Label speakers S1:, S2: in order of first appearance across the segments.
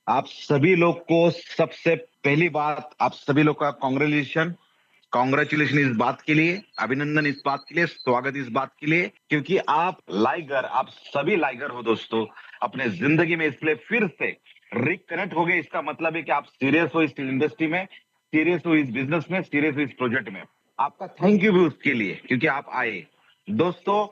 S1: आप सभी लोग को सबसे पहली बात, आप सभी लोग का कॉन्ग्रेचुलेशन इस बात के लिए, अभिनंदन इस बात के लिए, स्वागत इस बात के लिए, क्योंकि आप सभी लाइगर हो दोस्तों। अपने जिंदगी में इसलिए फिर से रिकनेक्ट हो गए। इसका मतलब है कि आप सीरियस हो इस इंडस्ट्री में, सीरियस हो इस बिजनेस में, सीरियस हो इस प्रोजेक्ट में। आपका थैंक यू भी उसके लिए, क्योंकि आप आए। दोस्तों,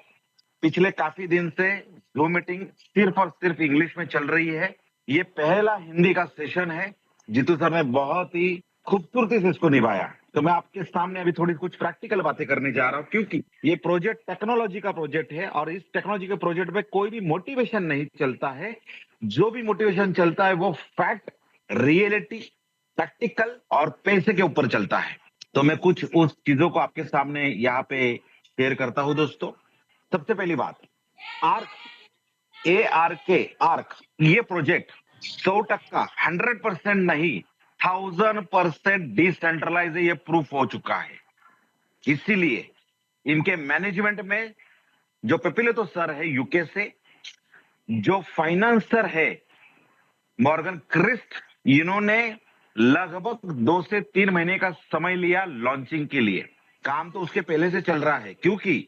S1: पिछले काफी दिन से जूम मीटिंग सिर्फ और सिर्फ इंग्लिश में चल रही है। ये पहला हिंदी का सेशन है। जीतू सर ने बहुत ही खूबसूरती से इसको निभाया। तो मैं आपके सामने अभी थोड़ी कुछ प्रैक्टिकल बातें करने जा रहा हूं, क्योंकि ये प्रोजेक्ट टेक्नोलॉजी का प्रोजेक्ट है और इस टेक्नोलॉजी के प्रोजेक्ट में कोई भी मोटिवेशन नहीं चलता है। जो भी मोटिवेशन चलता है वो फैक्ट, रियलिटी, प्रैक्टिकल और पैसे के ऊपर चलता है। तो मैं कुछ उस चीजों को आपके सामने यहाँ पे शेयर करता हूं दोस्तों। सबसे पहली बात, आर्क ये प्रोजेक्ट 100% 100% नहीं, 1000% डिसेंट्रलाइज है। ये प्रूफ हो चुका है। इसीलिए इनके मैनेजमेंट में जो पेपिलेतो सर है यूके से, जो फाइनेंसर है मॉर्गन क्रिस्ट, इन्होंने लगभग 2 से 3 महीने का समय लिया लॉन्चिंग के लिए। काम तो उसके पहले से चल रहा है, क्योंकि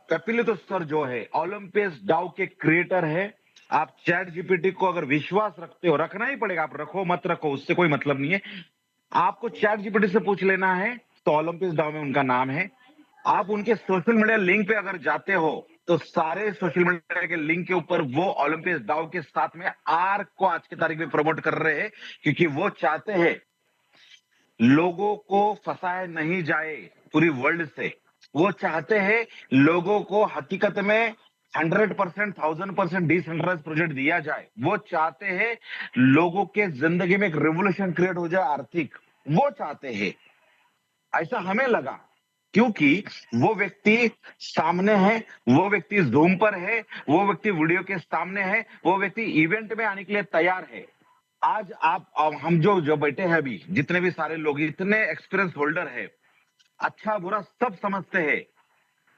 S1: पेपिलेतो सर जो है ओलंपियस डाउ के क्रिएटर है। आप चैट जीपीटी को अगर विश्वास रखते हो, रखना ही पड़ेगा, आप रखो मत रखो उससे कोई मतलब नहीं है। आपको चैट जीपीटी से पूछ लेना है, तो ओलंपियस डाउ में उनका नाम है। आप उनके सोशल मीडिया लिंक पे अगर जाते हो, तो सारे सोशल मीडिया के लिंक के ऊपर वो ओलंपियस डाउ के साथ में आर्क को आज की तारीख में प्रमोट कर रहे हैं, क्योंकि वो चाहते हैं लोगों को फंसाया नहीं जाए पूरी वर्ल्ड से। वो चाहते हैं लोगों को हकीकत में 100%, 1000% डिसेंट्रलाइज प्रोजेक्ट दिया जाए। वो चाहते हैं लोगों के जिंदगी में एक रेवोल्यूशन क्रिएट हो जाए आर्थिक। वो चाहते हैं, ऐसा हमें लगा, क्योंकि वो व्यक्ति सामने है, वो व्यक्ति जूम पर है, वो व्यक्ति वीडियो के सामने है, वो व्यक्ति इवेंट में आने के लिए तैयार है। आज हम जो जो बैठे हैं अभी, जितने भी सारे लोग इतने एक्सपीरियंस होल्डर है, अच्छा बुरा सब समझते हैं।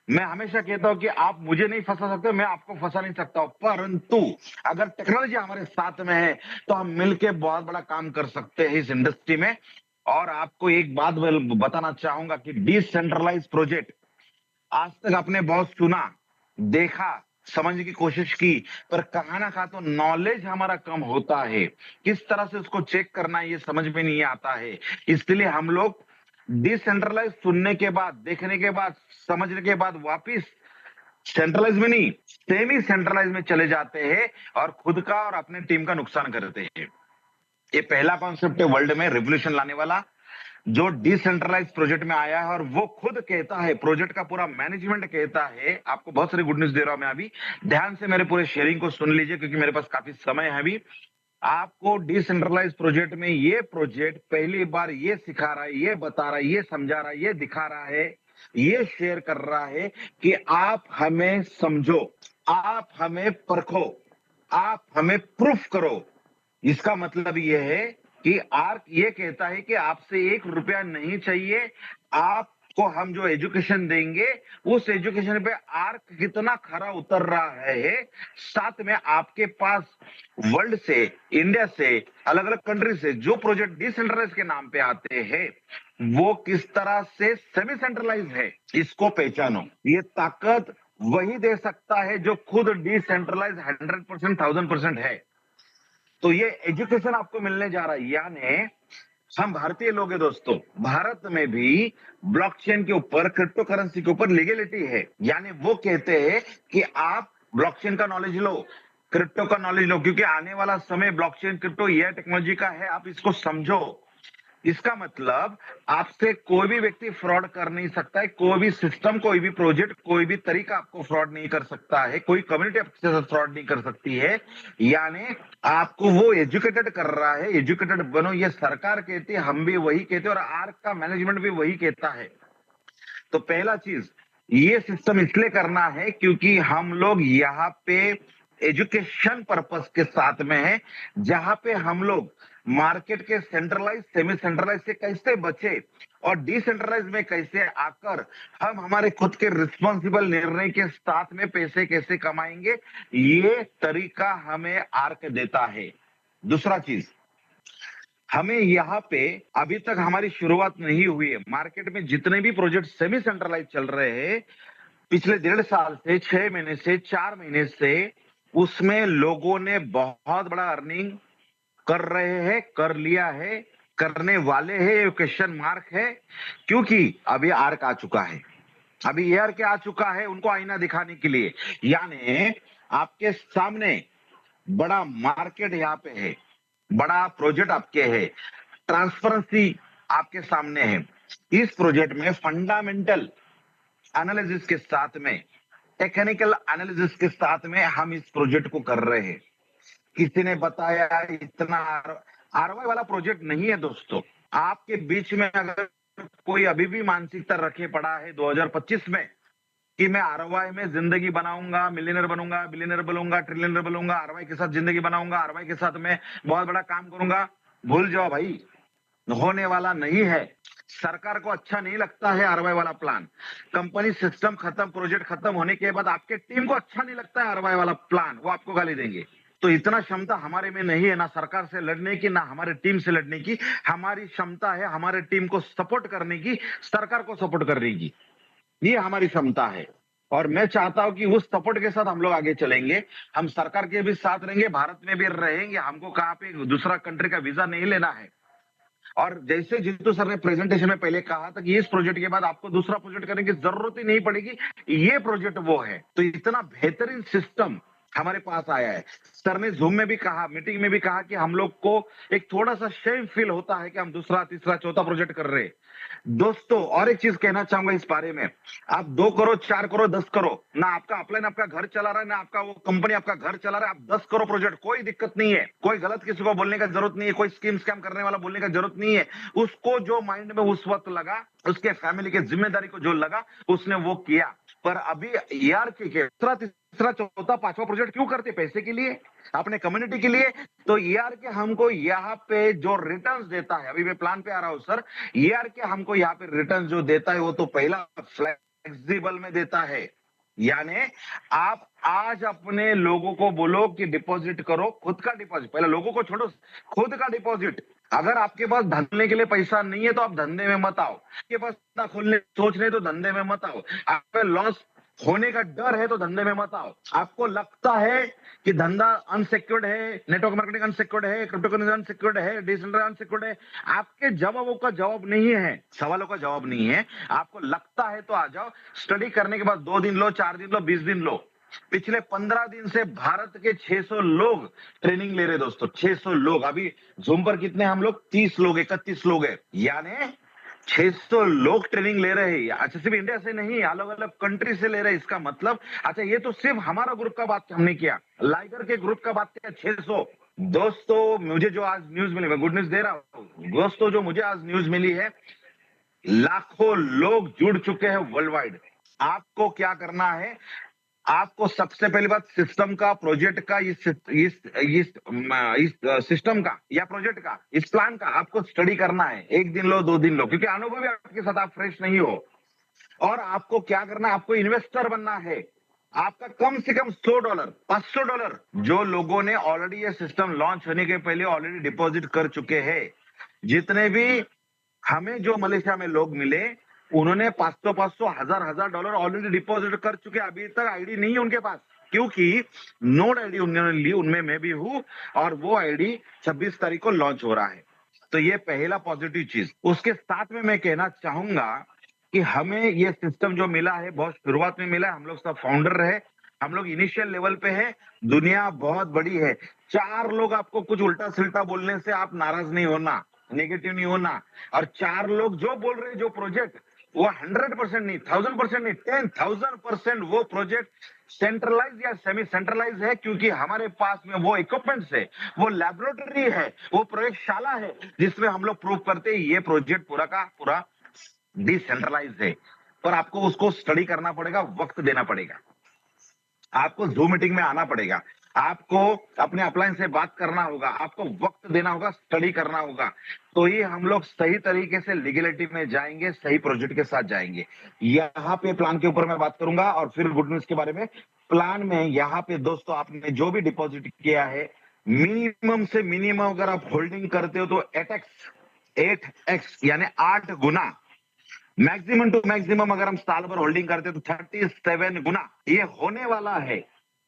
S1: मैं हमेशा कहता हूं कि आप मुझे नहीं फंसा सकते, मैं आपको फंसा नहीं सकता हूं, परंतु अगर टेक्नोलॉजी हमारे साथ में है तो हम मिलके बहुत बड़ा काम कर सकते हैं इस इंडस्ट्री में। और आपको एक बात बताना चाहूंगा कि डिसेंट्रलाइज प्रोजेक्ट आज तक आपने बहुत सुना, देखा, समझने की कोशिश की, पर कहा ना कहा तो नॉलेज हमारा कम होता है। किस तरह से उसको चेक करना है ये समझ में नहीं आता है। इसलिए हम लोग डिसेंट्रलाइज सुनने के बाद, देखने के बाद, समझने के बाद वापिस सेंट्रलाइज में नहीं, सेमी सेंट्रलाइज में चले जाते हैं और खुद का और अपने टीम का नुकसान करते हैं। ये पहला कॉन्सेप्ट है वर्ल्ड में रिवोल्यूशन लाने वाला, जो डिसेंट्रलाइज प्रोजेक्ट में आया है। और वो खुद कहता है, प्रोजेक्ट का पूरा मैनेजमेंट कहता है। आपको बहुत सारी गुड न्यूज दे रहा हूं मैं अभी, ध्यान से मेरे पूरे शेयरिंग को सुन लीजिए, क्योंकि मेरे पास काफी समय है अभी। आपको डिसेंट्रलाइज प्रोजेक्ट में ये प्रोजेक्ट पहली बार ये सिखा रहा है, ये बता रहा है, ये समझा रहा है, ये दिखा रहा है, ये शेयर कर रहा है कि आप हमें समझो, आप हमें परखो, आप हमें प्रूफ करो। इसका मतलब यह है कि आर्क ये कहता है कि आपसे 1 रुपया नहीं चाहिए, आपको हम जो एजुकेशन देंगे उस एजुकेशन पे आर्क कितना खरा उतर रहा है। साथ में आपके पास वर्ल्ड से, इंडिया से, अलग अलग कंट्री से जो प्रोजेक्ट डिसेंट्रलाइज के नाम पे आते हैं, वो किस तरह से सेमी सेंट्रलाइज है, इसको पहचानो। ये ताकत वही दे सकता है जो खुद डिसेंट्रलाइज 100%, 1000% है। तो ये एजुकेशन आपको मिलने जा रहा है। यानी हम भारतीय लोग हैं दोस्तों, भारत में भी ब्लॉकचेन के ऊपर, क्रिप्टो करेंसी के ऊपर लीगलिटी है। यानी वो कहते हैं कि आप ब्लॉकचेन का नॉलेज लो, क्रिप्टो का नॉलेज लो, क्योंकि आने वाला समय ब्लॉकचेन, क्रिप्टो यह टेक्नोलॉजी का है, आप इसको समझो। इसका मतलब आपसे कोई भी व्यक्ति फ्रॉड कर नहीं सकता है, कोई भी सिस्टम, कोई भी प्रोजेक्ट, कोई भी तरीका आपको फ्रॉड नहीं कर सकता है, कोई कम्युनिटी आपके साथ फ्रॉड नहीं कर सकती है। यानी आपको वो एजुकेटेड कर रहा है, एजुकेटेड बनो, ये सरकार कहती है, हम भी वही कहते हैं और आर्क का मैनेजमेंट भी वही कहता है। तो पहला चीज, ये सिस्टम इसलिए करना है क्योंकि हम लोग यहाँ पे एजुकेशन पर्पस के साथ में है, जहां पे हम लोग मार्केट के सेंट्रलाइज, सेमी सेंट्रलाइज से कैसे बचे और डिसेंट्रलाइज में कैसे आकर हम हमारे खुद के रिस्पॉन्सिबल निर्णय के साथ में पैसे कैसे कमाएंगे, ये तरीका हमें आर्क देता है। दूसरा चीज, हमें यहाँ पे अभी तक हमारी शुरुआत नहीं हुई है। मार्केट में जितने भी प्रोजेक्ट सेमी सेंट्रलाइज चल रहे हैं पिछले 1.5 साल से, 6 महीने से, 4 महीने से, उसमें लोगों ने बहुत बड़ा अर्निंग कर रहे हैं, कर लिया है, करने वाले हैं। ये क्वेश्चन मार्क है, क्योंकि अभी आर्क आ चुका है, अभी एयर के आ चुका है उनको आईना दिखाने के लिए। यानी आपके सामने बड़ा मार्केट यहाँ पे है, बड़ा प्रोजेक्ट आपके है, ट्रांसपेरेंसी आपके सामने है। इस प्रोजेक्ट में फंडामेंटल एनालिसिस के साथ में, टेक्निकल एनालिसिस के साथ में हम इस प्रोजेक्ट को कर रहे हैं। किसी ने बताया इतना आरवाई वाला प्रोजेक्ट नहीं है दोस्तों। आपके बीच में अगर कोई अभी भी मानसिकता रखे पड़ा है 2025 में कि मैं आरवाई में जिंदगी बनाऊंगा, मिलियनर बनूंगा, बिलियनर बनूंगा, ट्रिलियनर बनूंगा, आरवाई के साथ जिंदगी बनाऊंगा, आरवाई के साथ मैं बहुत बड़ा काम करूंगा, भूल जाओ भाई, होने वाला नहीं है। सरकार को अच्छा नहीं लगता है आरवाई वाला प्लान। कंपनी सिस्टम खत्म, प्रोजेक्ट खत्म होने के बाद आपके टीम को अच्छा नहीं लगता है आरवाई वाला प्लान, वो आपको गाली देंगे। तो इतना क्षमता हमारे में नहीं है, ना सरकार से लड़ने की, ना हमारे टीम से लड़ने की। हमारी क्षमता है हमारे टीम को सपोर्ट करने की, सरकार को सपोर्ट करने की। ये हमारी क्षमता है और मैं चाहता हूं कि उस सपोर्ट के साथ हम लोग आगे चलेंगे। हम सरकार के भी साथ रहेंगे, भारत में भी रहेंगे। हमको कहां पे दूसरा कंट्री का वीजा नहीं लेना है। और जैसे जीतू सर ने प्रेजेंटेशन में पहले कहा था कि इस प्रोजेक्ट के बाद आपको दूसरा प्रोजेक्ट करने की जरूरत ही नहीं पड़ेगी, ये प्रोजेक्ट वो है। तो इतना बेहतरीन सिस्टम हमारे पास आया है। सर ने जूम में भी कहा, मीटिंग में भी कहा कि हम लोग को एक थोड़ा सा शेम फील होता है कि हम दूसरा, तीसरा, चौथा प्रोजेक्ट कर रहे हैं। दोस्तों और एक चीज कहना चाहूंगा इस बारे में, आप 2 करो, 4 करो, 10 करो, ना आपका अपलाइन आपका घर चला रहा है, ना आपका वो कंपनी आपका घर चला रहा है, आप 10 करो प्रोजेक्ट, कोई दिक्कत नहीं है। कोई गलत किसी को बोलने का जरूरत नहीं है, कोई स्कीम स्कैम करने वाला बोलने का जरूरत नहीं है। उसको जो माइंड में उस वक्त लगा, उसके फैमिली के जिम्मेदारी को जो लगा, उसने वो किया। पर अभी यार के दूसरा, तीसरा, चौथा, पांचवा प्रोजेक्ट क्यों करते? पैसे के लिए, अपने कम्युनिटी के लिए। तो ईआर के हमको यहाँ पे जो रिटर्न्स देता है, अभी मैं प्लान पे आ रहा हूं सर, ईआर के हमको यहाँ पे रिटर्न जो देता है वो तो पहला फ्लेक्सिबल में देता है। यानी आप आज अपने लोगों को बोलो कि डिपॉजिट करो, खुद का डिपॉजिट, पहले लोगों को छोड़ो, खुद का डिपॉजिट। अगर आपके पास धंधे के लिए पैसा नहीं है तो आप धंधे में मत आओ। आपके पास धंधा खोलने सोच रहे तो धंधे में मत आओ। आप पे लॉस होने का डर है तो धंधे में मत आओ। आपको लगता है कि धंधा अनसिक्योर्ड है, नेटवर्क मार्केटिंग अनसिक्योर्ड है, क्रिप्टो करेंसी अनसिक्योर्ड है, डिसेंट्रलाइज्ड अनसिक्योर्ड है, आपके जवाबों का जवाब नहीं है, सवालों का जवाब नहीं है। आपको लगता है तो आ जाओ, स्टडी करने के बाद 2 दिन लो, 4 दिन लो, 20 दिन लो। पिछले 15 दिन से भारत के 600 लोग ट्रेनिंग ले रहे दोस्तों, 600 लोग। अभी जूम पर कितने हम लोग? 30 लोग, 31 लोग है। यानी 600 लोग ट्रेनिंग ले रहे हैं। अच्छा, सिर्फ इंडिया से नहीं, अलग अलग कंट्री से ले रहे हैं। इसका मतलब, अच्छा ये तो सिर्फ हमारा ग्रुप का बात हमने किया, लाइगर के ग्रुप का बात किया 600। दोस्तों मुझे जो आज न्यूज मिली, मैं गुड न्यूज दे रहा हूं दोस्तों, जो मुझे आज न्यूज मिली है, लाखों लोग जुड़ चुके हैं वर्ल्ड वाइड। आपको क्या करना है? आपको सबसे पहली बात सिस्टम का, प्रोजेक्ट का, इस सिस्टम का या प्रोजेक्ट का, इस प्लान का आपको स्टडी करना है। 1 दिन लो, 2 दिन लो, क्योंकि अनुभवी आपके साथ, आप फ्रेश नहीं हो। और आपको क्या करना है? आपको इन्वेस्टर बनना है। आपका कम से कम $100, $500, जो लोगों ने ऑलरेडी ये सिस्टम लॉन्च होने के पहले ऑलरेडी डिपॉजिट कर चुके हैं, जितने भी हमें जो मलेशिया में लोग मिले, उन्होंने 500, 1000 डॉलर ऑलरेडी डिपॉजिट कर चुके। अभी तक आईडी नहीं है उनके पास, क्योंकि नोड आईडी उन्होंने ली, उनमें मैं भी हूं, और वो आईडी 26 तारीख को लॉन्च हो रहा है। तो ये पहला पॉजिटिव चीज। उसके साथ में मैं कहना चाहूंगा कि हमें ये सिस्टम जो मिला है, बहुत शुरुआत में मिला है, हम लोग सब फाउंडर रहे, हम लोग इनिशियल लेवल पे है। दुनिया बहुत बड़ी है। 4 लोग आपको कुछ उल्टा सिल्टा बोलने से आप नाराज नहीं होना, नेगेटिव नहीं होना। और 4 लोग जो बोल रहे, जो प्रोजेक्ट, वो 100% नहीं, 1000% नहीं, 10,000% वो प्रोजेक्ट सेंट्रलाइज या सेमी सेंट्रलाइज है, क्योंकि हमारे पास में वो इक्विपमेंट्स है, वो लैबोरेटरी है, वो प्रयोगशाला है, जिसमें हम लोग प्रूव करते हैं ये प्रोजेक्ट पूरा का पूरा डिसेंट्रलाइज है। पर आपको उसको स्टडी करना पड़ेगा, वक्त देना पड़ेगा, आपको जूम मीटिंग में आना पड़ेगा, आपको अपने अपलाइन से बात करना होगा, आपको वक्त देना होगा, स्टडी करना होगा। तो ये हम लोग सही तरीके से लीगलिटी में जाएंगे, सही प्रोजेक्ट के साथ जाएंगे। यहाँ पे प्लान के ऊपर मैं बात करूंगा और फिर गुड न्यूज के बारे में। प्लान में यहाँ पे दोस्तों, आपने जो भी डिपॉजिट किया है, मिनिमम से मिनिमम अगर आप होल्डिंग करते हो तो 8x यानी 8 गुना, मैक्सिमम टू मैक्सिमम अगर हम साल भर होल्डिंग करते हैं तो 37 गुना ये होने वाला है।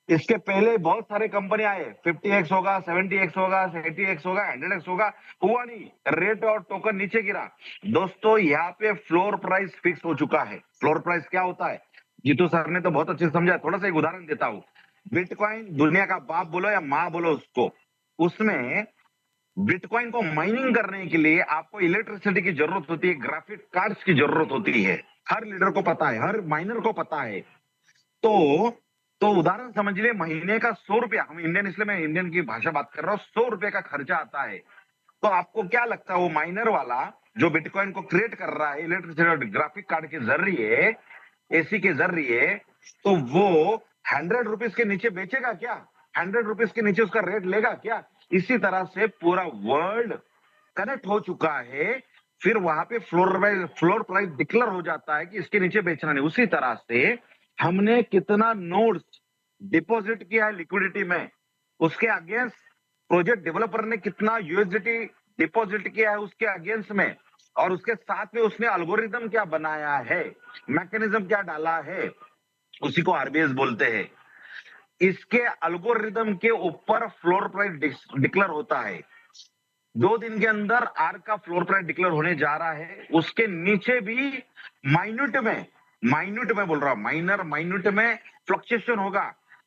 S1: इसके पहले बहुत सारे कंपनी आए, 50x होगा, 70x होगा, 80x होगा, 100x होगा, हुआ नहीं, रेट और टोकन नीचे गिरा। दोस्तों यहाँ पे फ्लोर प्राइस फिक्स हो चुका है। फ्लोर प्राइस क्या होता है, जीतू सर ने तो बहुत अच्छे से समझा। थोड़ा सा एक उदाहरण देता हूं। बिटकॉइन दुनिया का बाप बोलो या माँ बोलो उसको, उसमें बिटकॉइन को माइनिंग करने के लिए आपको इलेक्ट्रिसिटी की जरूरत होती है, ग्राफिक कार्ड्स की जरूरत होती है। हर लीडर को पता है, हर माइनर को पता है। तो तो उदाहरण समझ लिए, महीने का 100 रुपया, हम इंडियन इसलिए मैं इंडियन की भाषा बात कर रहा हूं, 100 रुपए का खर्चा आता है। तो आपको क्या लगता है वो माइनर वाला जो बिटकॉइन को क्रिएट कर रहा है इलेक्ट्रिसिटी और ग्राफिक कार्ड के जरिए, एसी के जरिए, तो वो 100 रुपीज के नीचे बेचेगा क्या? 100 रुपीज के नीचे उसका रेट लेगा क्या? इसी तरह से पूरा वर्ल्ड कनेक्ट हो चुका है। फिर वहां पे फ्लोर प्राइस डिक्लेयर हो जाता है कि इसके नीचे बेचना नहीं। उसी तरह से हमने कितना नोट्स डिपॉजिट किया है लिक्विडिटी में, उसके अगेंस्ट प्रोजेक्ट डेवलपर ने कितना यूएसडीटी डिपॉजिट किया है उसके अगेंस्ट में, और उसके साथ में उसने एल्गोरिदम क्या बनाया है, मैकेनिज्म क्या डाला है, उसी को आरबीएस बोलते हैं। इसके एल्गोरिदम के ऊपर फ्लोर प्राइस डिक्लेयर होता है। 2 दिन के अंदर आर का फ्लोर प्राइस डिक्लेयर होने जा रहा है। उसके नीचे भी माइन्यूट में बोल रहा हूं, माइन्यूट में फ्लक्चुएशन होगा।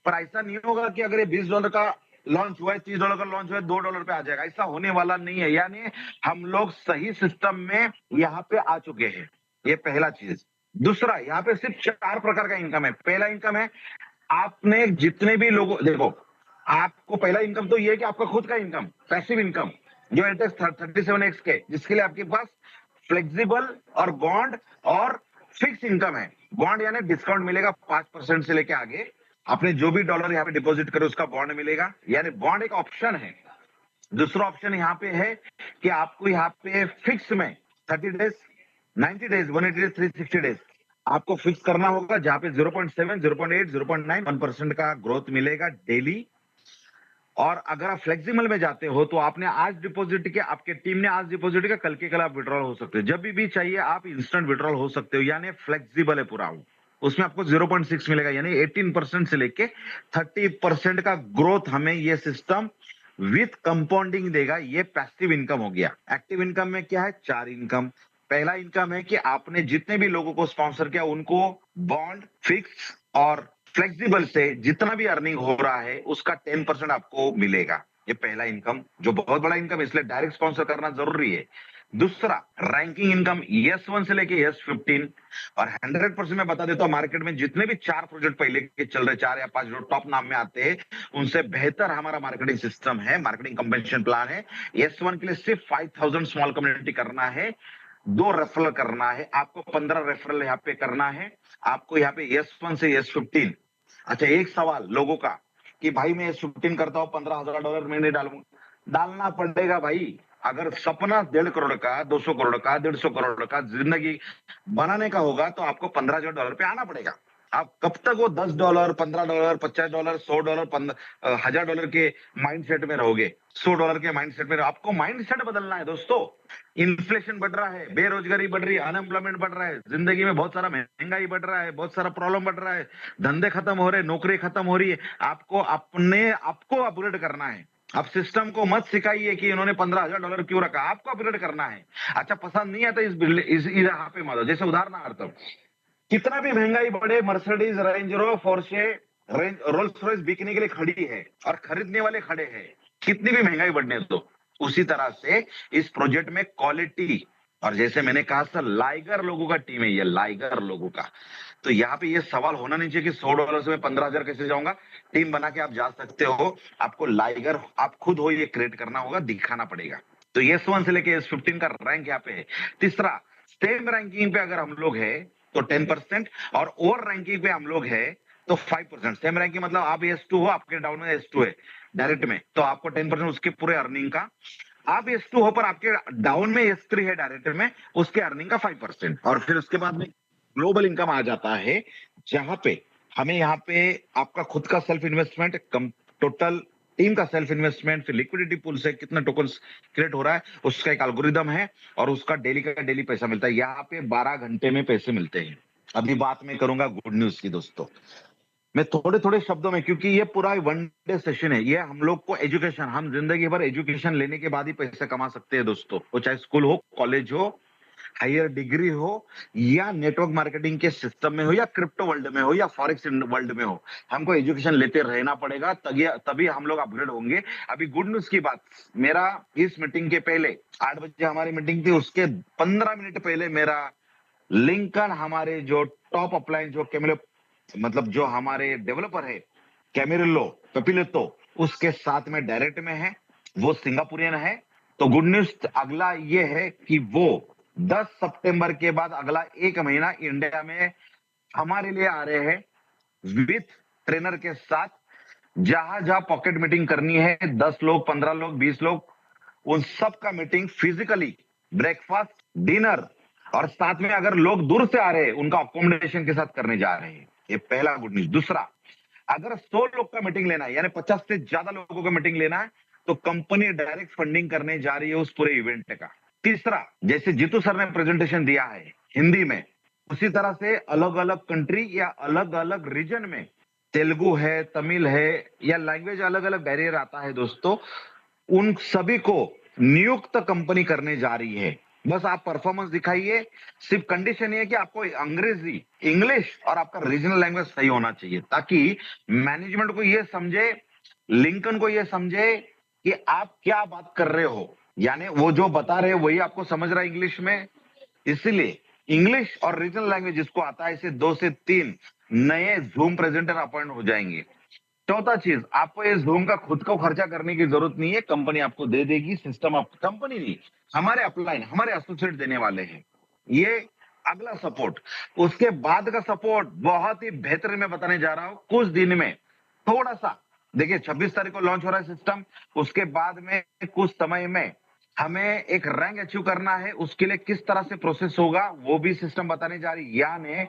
S1: पर ऐसा नहीं होगा कि अगर ये $20 का लॉन्च हुआ है, $30 का लॉन्च हुआ है, $2 पे आ जाएगा, ऐसा होने वाला नहीं है। यानी हम लोग सही सिस्टम में यहाँ पे आ चुके हैं। ये पहला चीज। दूसरा, यहाँ पे सिर्फ 4 प्रकार का इनकम है। पहला इनकम है, आपने जितने भी लोगों, देखो आपको पहला इनकम तो ये है कि आपका खुद का इनकम, पैसिव इनकम, जो एटेक्स 37x के, जिसके लिए आपके पास फ्लेक्सिबल और बॉन्ड और फिक्स इनकम है। बॉन्ड यानी डिस्काउंट मिलेगा 5% से लेके आगे, आपने जो भी डॉलर यहाँ पे डिपॉजिट करे उसका बॉन्ड मिलेगा, यानी बॉन्ड एक ऑप्शन है। दूसरा ऑप्शन यहाँ पे है कि आपको यहाँ पे फिक्स में 30 डेज, 90 डेज, 180 डेज, 360 डेज आपको फिक्स करना होगा, जहां पे 0.7, 0.8, 0.9, 1% का ग्रोथ मिलेगा डेली। और अगर आप फ्लेक्सिबल में जाते हो तो आपने आज डिपॉजिट किया, आपके टीम ने आज डिपॉजिट किया, कल के कल आप विड्रॉल हो सकते हो, जब भी चाहिए आप इंस्टेंट विड्रॉल हो सकते हो, यानी फ्लेक्सिबल है पूरा। उसमें आपको 0.6 मिलेगा, यानी 18% से लेके 30% का ग्रोथ हमें ये सिस्टम विथ कंपाउंडिंग देगा। ये पैसिव इनकम हो गया। एक्टिव इनकम में क्या है? 4 इनकम। पहला इनकम है कि आपने जितने भी लोगों को स्पॉन्सर किया उनको बॉन्ड, फिक्स और फ्लेक्सिबल से जितना भी अर्निंग हो रहा है उसका 10% आपको मिलेगा। ये पहला इनकम, जो बहुत बड़ा इनकम, इसलिए डायरेक्ट स्पॉन्सर करना जरूरी है। दूसरा, रैंकिंग इनकम, S1 से लेके S15। और 100% मैं बता देता हूं, मार्केट में जितने भी 4 प्रोजेक्ट पहले के चल रहे, 4 या 5 जो टॉप नाम में आते हैं, उनसे बेहतर हमारा मार्केटिंग सिस्टम है, मार्केटिंग कंपेंसेशन प्लान है। S1 के लिए सिर्फ 5000 स्मॉल कम्युनिटी करना है, 2 रेफरल करना है, आपको 15 रेफरल यहाँ पे करना है। आपको यहाँ पे S1 से S15। अच्छा, एक सवाल लोगों का कि भाई मैं S15 करता हूं, $15,000 मैं नहीं डालूंगा। डालना पड़ेगा भाई। अगर सपना 1.5 करोड़ का, 200 करोड़ का, 150 करोड़ का जिंदगी बनाने का होगा तो आपको $15,000 पे आना पड़ेगा। आप कब तक वो $10, $15, $50, $100, $1,000 के माइंडसेट में रहोगे? $100 के माइंडसेट में आपको माइंडसेट बदलना है दोस्तों। इन्फ्लेशन बढ़ रहा है, बेरोजगारी बढ़ रही है, अनएम्प्लॉयमेंट बढ़ रहा है, जिंदगी में बहुत सारा महंगाई बढ़ रहा है, बहुत सारा प्रॉब्लम बढ़ रहा है, धंधे खत्म हो रहे हैं, नौकरी खत्म हो रही है। आपको अपने आपको अपग्रेड करना है। आप सिस्टम को मत सिखाइए कि इन्होंने $15,000 क्यों रखा, आपको अपग्रेड करना है। अच्छा, पसंद नहीं आता इस यहाँ पे मारो। जैसे उदाहरणार्थ, कितना भी महंगाई बढ़े, Mercedes, range rover, Porsche, Rolls Royce बिकने के लिए खड़ी है और खरीदने वाले खड़े हैं, कितनी भी महंगाई बढ़ने दो। उसी तरह से इस प्रोजेक्ट में क्वालिटी, और जैसे मैंने कहा सर, लाइगर लोगों का टीम है, ये लाइगर लोगों का। तो यहाँ पे ये सवाल होना नहीं चाहिए कि $100 से मैं 15,000 कैसे जाऊंगा। टीम बना के आप जा सकते हो। आपको लाइगर आप खुद हो ये क्रिएट करना होगा, दिखाना पड़ेगा। तो S1 से लेके S15 का रैंक यहाँ पे है। तीसरा, सेम रैंकिंग पे अगर हम लोग है तो 10%, और ओवर रैंकिंग पे हम लोग है तो 5%। सेम रैंकिंग मतलब आप S2 हो, आपके डाउन में S2 है डायरेक्ट में, तो आपको 10% उसके पूरे अर्निंग का। आप S2 हो पर आपके डाउन में S3 है डायरेक्ट में, उसके अर्निंग का 5%। और फिर उसके बाद में ग्लोबल इनकम आ जाता है, जहां पे हमें यहाँ पे आपका खुद का सेल्फ इन्वेस्टमेंट टोटल टीम का सेल्फ इन्वेस्टमेंट, फिर लिक्विडिटी पूल से कितना टोकन्स क्रिएट हो रहा है, उसका एक एल्गोरिदम है और उसका डेली का डेली पैसा मिलता है। यहाँ पे 12 घंटे में पैसे मिलते हैं। अभी बात मैं करूंगा गुड न्यूज की दोस्तों। मैं थोड़े थोड़े शब्दों में, क्योंकि ये पूरा वन डे सेशन है, ये हम लोग को एजुकेशन, हम जिंदगी भर एजुकेशन लेने के बाद ही पैसे कमा सकते हैं दोस्तों। वो चाहे स्कूल हो, कॉलेज हो, हायर डिग्री हो, या नेटवर्क मार्केटिंग के सिस्टम में हो, या क्रिप्टो वर्ल्ड में हो, या फॉरेक्स वर्ल्ड में हो, हमको एजुकेशन लेते रहना पड़ेगा, तभी हम लोग अपग्रेड होंगे। अभी गुड न्यूज की बात, मेरा इस मीटिंग के पहले 8 बजे हमारी मीटिंग थी, उसके 15 मिनट पहले मेरा लिंकन, हमारे जो टॉप अपलाइन, जो कैमिलो, मतलब जो हमारे डेवलपर है कैमिलो कपिलेतो, उसके साथ में डायरेक्ट में है, वो सिंगापुरियन है। तो गुड न्यूज अगला ये है कि वो 10 सितंबर के बाद अगला 1 महीना इंडिया में हमारे लिए आ रहे हैं विथ ट्रेनर के साथ। जहां जहां पॉकेट मीटिंग करनी है, 10 लोग, 15 लोग, 20 लोग, उन सब का मीटिंग फिजिकली, ब्रेकफास्ट, डिनर, और साथ में अगर लोग दूर से आ रहे हैं उनका अकोमोडेशन के साथ करने जा रहे हैं। ये पहला गुड न्यूज। दूसरा, अगर 100 लोग का मीटिंग लेना है, यानी 50 से ज्यादा लोगों का मीटिंग लेना है, तो कंपनी डायरेक्ट फंडिंग करने जा रही है उस पूरे इवेंट का। तीसरा, जैसे जीतू सर ने प्रेजेंटेशन दिया है हिंदी में, उसी तरह से अलग अलग कंट्री या अलग अलग रीजन में, तेलुगु है, तमिल है, या लैंग्वेज अलग अलग बैरियर आता है दोस्तों, उन सभी को नियुक्त कंपनी करने जा रही है। बस आप परफॉर्मेंस दिखाइए। सिर्फ कंडीशन ये है कि आपको अंग्रेजी, इंग्लिश और आपका रीजनल लैंग्वेज सही होना चाहिए, ताकि मैनेजमेंट को ये समझे, लिंकन को ये समझे कि आप क्या बात कर रहे हो, यानी वो जो बता रहे हैं वही आपको समझ रहा है इंग्लिश में। इसलिए इंग्लिश और रीजनल लैंग्वेज जिसको आता है, इसे 2 से 3 नए जूम प्रेजेंटर अपॉइंट हो जाएंगे। चौथा चीज, आपको इस जूम का खुद को खर्चा करने की जरूरत नहीं है, कंपनी आपको दे देगी सिस्टम। आप कंपनी नहीं, हमारे अपलाइन, हमारे एसोसिएट देने वाले हैं। ये अगला सपोर्ट। उसके बाद का सपोर्ट बहुत ही बेहतरीन मैं बताने जा रहा हूं कुछ दिन में। थोड़ा सा देखिए, 26 तारीख को लॉन्च हो रहा है सिस्टम, उसके बाद में कुछ समय में हमें एक रैंक अचीव करना है, उसके लिए किस तरह से प्रोसेस होगा वो भी सिस्टम बताने जा रही। यानी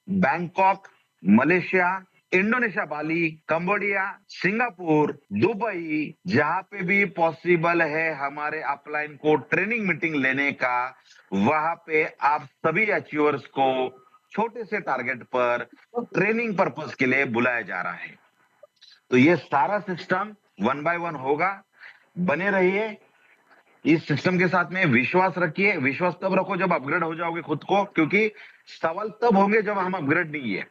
S1: बैंकॉक, मलेशिया, इंडोनेशिया, बाली, कंबोडिया, सिंगापुर, दुबई, जहां पे भी पॉसिबल है हमारे अपलाइन को ट्रेनिंग मीटिंग लेने का, वहां पे आप सभी अचीवर्स को छोटे से टारगेट पर ट्रेनिंग पर्पस के लिए बुलाया जा रहा है। तो ये सारा सिस्टम 1 बाय 1 होगा। बने रहिए इस सिस्टम के साथ में, विश्वास रखिए। विश्वास तब रखो जब अपग्रेड हो जाओगे खुद को, क्योंकि सवाल तब होंगे जब हम अपग्रेड नहीं है।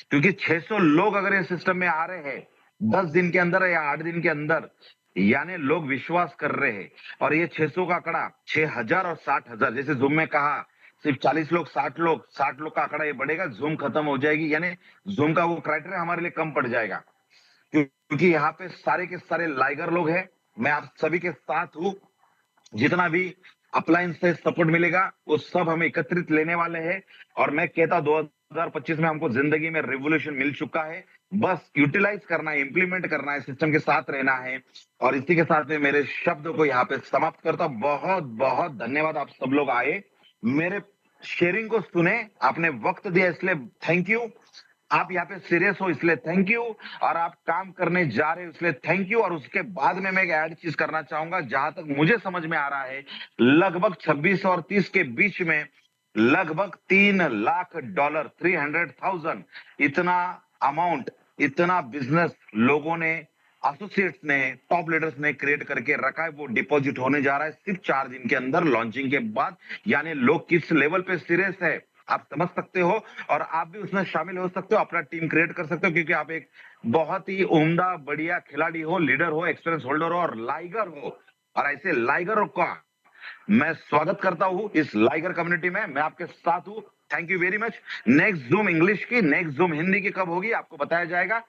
S1: क्योंकि 600 लोग अगर इस सिस्टम में आ रहे हैं 10 दिन के अंदर या 8 दिन के अंदर, यानी लोग विश्वास कर रहे हैं। और ये 600 का आंकड़ा 6000 और 60,000, जैसे जूम में कहा सिर्फ 40 लोग, 60 लोग, 60 लोग का आंकड़ा ये बढ़ेगा, जूम खत्म हो जाएगी, यानी जूम का वो क्राइटेरिया हमारे लिए कम पड़ जाएगा। क्योंकि यहाँ पे सारे के सारे लाइगर लोग हैं, मैं आप सभी के साथ हूं। जितना भी अपलायंस से सपोर्ट मिलेगा वो सब हम एकत्रित लेने वाले हैं। और मैं कहता 2025 में हमको जिंदगी में रिवोल्यूशन मिल चुका है, बस यूटिलाइज करना है, इंप्लीमेंट करना है, सिस्टम के साथ रहना है। और इसी के साथ में मेरे शब्द को यहाँ पे समाप्त करता हूं। बहुत बहुत धन्यवाद, आप सब लोग आए, मेरे शेयरिंग को सुने, आपने वक्त दिया इसलिए थैंक यू। आप यहाँ पे सीरियस हो इसलिए थैंक यू, और आप काम करने जा रहे हो इसलिए थैंक यू। और उसके बाद में मैं एक ऐड चीज करना चाहूंगा, जहां तक मुझे समझ में आ रहा है, लगभग 26 और 30 के बीच में लगभग $3 लाख, 300,000, इतना अमाउंट, इतना बिजनेस लोगों ने, एसोसिएट्स ने, टॉप लीडर्स ने क्रिएट करके रखा है। वो डिपॉजिट होने जा रहा है सिर्फ 4 दिन के अंदर लॉन्चिंग के बाद। यानी लोग किस लेवल पे सीरियस है आप समझ सकते हो, और आप भी उसमें शामिल हो सकते हो, अपना टीम क्रिएट कर सकते हो, क्योंकि आप एक बहुत ही उम्दा बढ़िया खिलाड़ी हो, लीडर हो, एक्सपीरियंस होल्डर हो और लाइगर हो। और ऐसे लाइगरों का मैं स्वागत करता हूं इस लाइगर कम्युनिटी में, मैं आपके साथ हूं। Thank you very much. Next zoom English की, नेक्स्ट जूम हिंदी की कब होगी आपको बताया जाएगा।